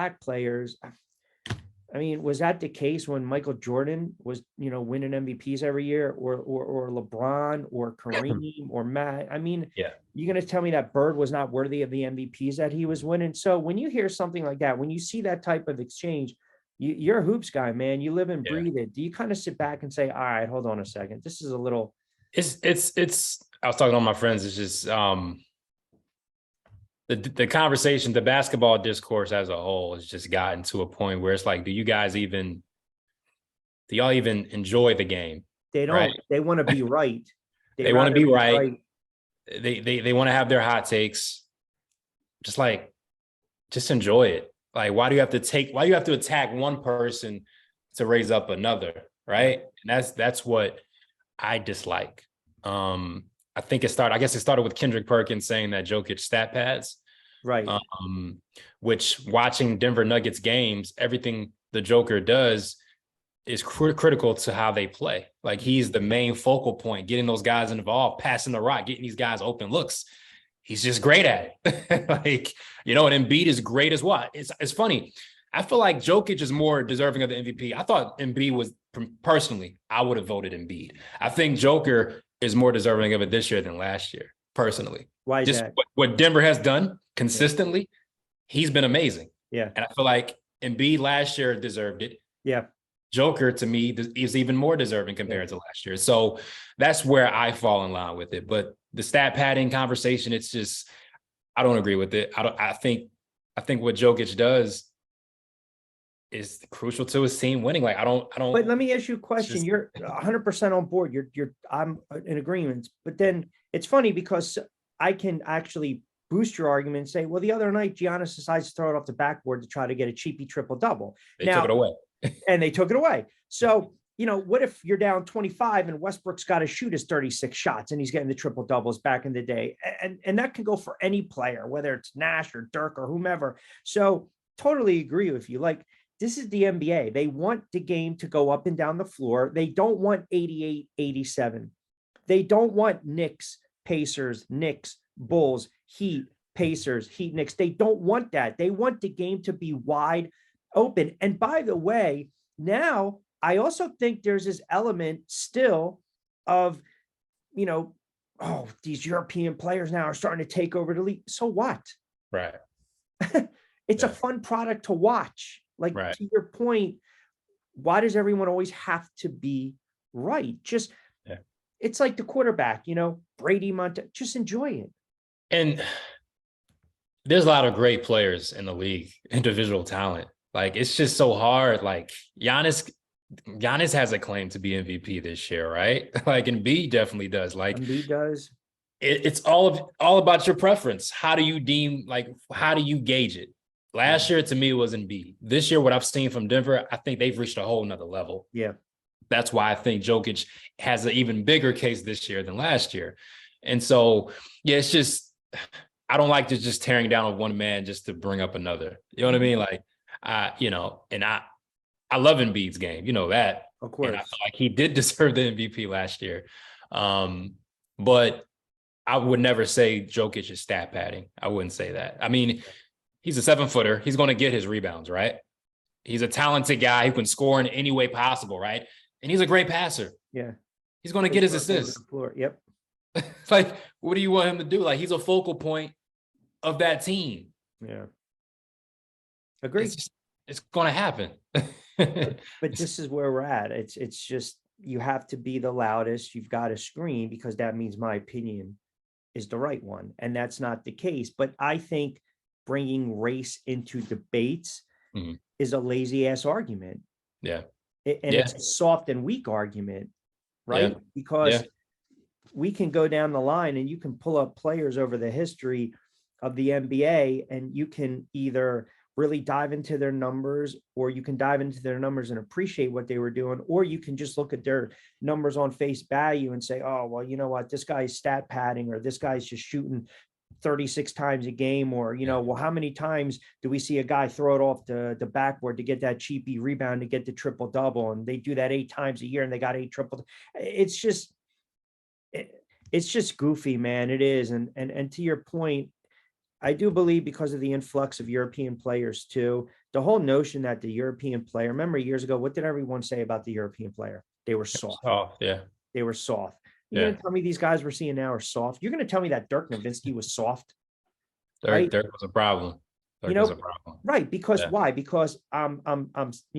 black players. I mean, was that the case when Michael Jordan was, winning MVPs every year, or LeBron or Kareem or Matt? I mean, Yeah. you're going to tell me that Bird was not worthy of the MVPs that he was winning? So when you hear something like that, when you see that type of exchange, you're a hoops guy, man. You live and breathe it. Do you kind of sit back and say, all right, hold on a second, this is a little. It's. I was talking to my friends. It's just the conversation, the basketball discourse as a whole has just gotten to a point where it's like, do y'all even enjoy the game? They don't. Right? They want to be right. They want to be right. They want to have their hot takes. Just enjoy it. Like, why do you have to attack one person to raise up another? Right. And that's what I dislike. I think it started with Kendrick Perkins saying that Jokic stat pads. Right. Which, watching Denver Nuggets games, everything the Joker does is critical to how they play. Like, he's the main focal point, getting those guys involved, passing the rock, getting these guys open looks. He's just great at it. And Embiid is great as well. It's funny. I feel like Jokic is more deserving of the MVP. I thought Embiid was, personally, I would have voted Embiid. I think Joker is more deserving of it this year than last year, personally. Why is that? What Denver has done consistently, he's been amazing. Yeah. And I feel like Embiid last year deserved it. Yeah. Joker, to me, is even more deserving compared to last year. So that's where I fall in line with it. But the stat padding conversation, it's just, I don't agree with it. I think what Jokic does is crucial to his team winning. Like, I don't. But let me ask you a question. You're 100% on board. I'm in agreement. But then it's funny because I can actually boost your argument and say, well, the other night Giannis decides to throw it off the backboard to try to get a cheapy triple double. They took it away. And they took it away. So, what if you're down 25 and Westbrook's got to shoot his 36 shots and he's getting the triple doubles back in the day? And that can go for any player, whether it's Nash or Dirk or whomever. So totally agree with you. Like, this is the NBA. They want the game to go up and down the floor. They don't want 88, 87. They don't want Knicks, Pacers, Knicks, Bulls, Heat, Pacers, Heat, Knicks. They don't want that. They want the game to be wide open. And by the way, now I also think there's this element still of, these European players now are starting to take over the league. So what? Right. It's a fun product to watch. Like, to your point, why does everyone always have to be right? It's like the quarterback, Brady, just enjoy it. And there's a lot of great players in the league, individual talent. Like, it's just so hard. Like, Giannis has a claim to be MVP this year, right? Like, Embiid definitely does. Like, Embiid does. It's all about your preference. How do you gauge it? Last year, to me, was Embiid. This year, what I've seen from Denver, I think they've reached a whole nother level. Yeah. That's why I think Jokic has an even bigger case this year than last year. And so, it's just, I don't like just tearing down one man just to bring up another. You know what I mean? Like, and I love Embiid's game. You know that. Of course. And I feel like he did deserve the MVP last year. But I would never say Jokic is stat padding. I wouldn't say that. I mean, he's a 7-footer. He's going to get his rebounds, right? He's a talented guy who can score in any way possible, right? And he's a great passer. Yeah. He's going to get his assists. Yep. Like, what do you want him to do? Like, he's a focal point of that team. Yeah. Agreed. It's going to happen. but this is where we're at. It's just, you have to be the loudest. You've got to scream, because that means my opinion is the right one. And that's not the case. But I think bringing race into debates is a lazy ass argument. Yeah. It's a soft and weak argument, right? Yeah. Because we can go down the line and you can pull up players over the history of the NBA, and you can either really dive into their numbers, or you can dive into their numbers and appreciate what they were doing, or you can just look at their numbers on face value and say, oh, well, you know what, this guy's stat padding, or this guy's just shooting 36 times a game, or, well, how many times do we see a guy throw it off the backboard to get that cheapy rebound to get the triple double? And they do that 8 times a year and they got 8 triple. It's just goofy, man. It is. And to your point, I do believe, because of the influx of European players too, the whole notion that the European player, remember years ago, what did everyone say about the European player? They were soft. Oh, yeah. They were soft. You're Yeah. going to tell me these guys we're seeing now are soft? You're going to tell me that Dirk Nowitzki was soft? Dirk was a problem. Dirk was a problem. Right. Because Yeah. why? Because I'm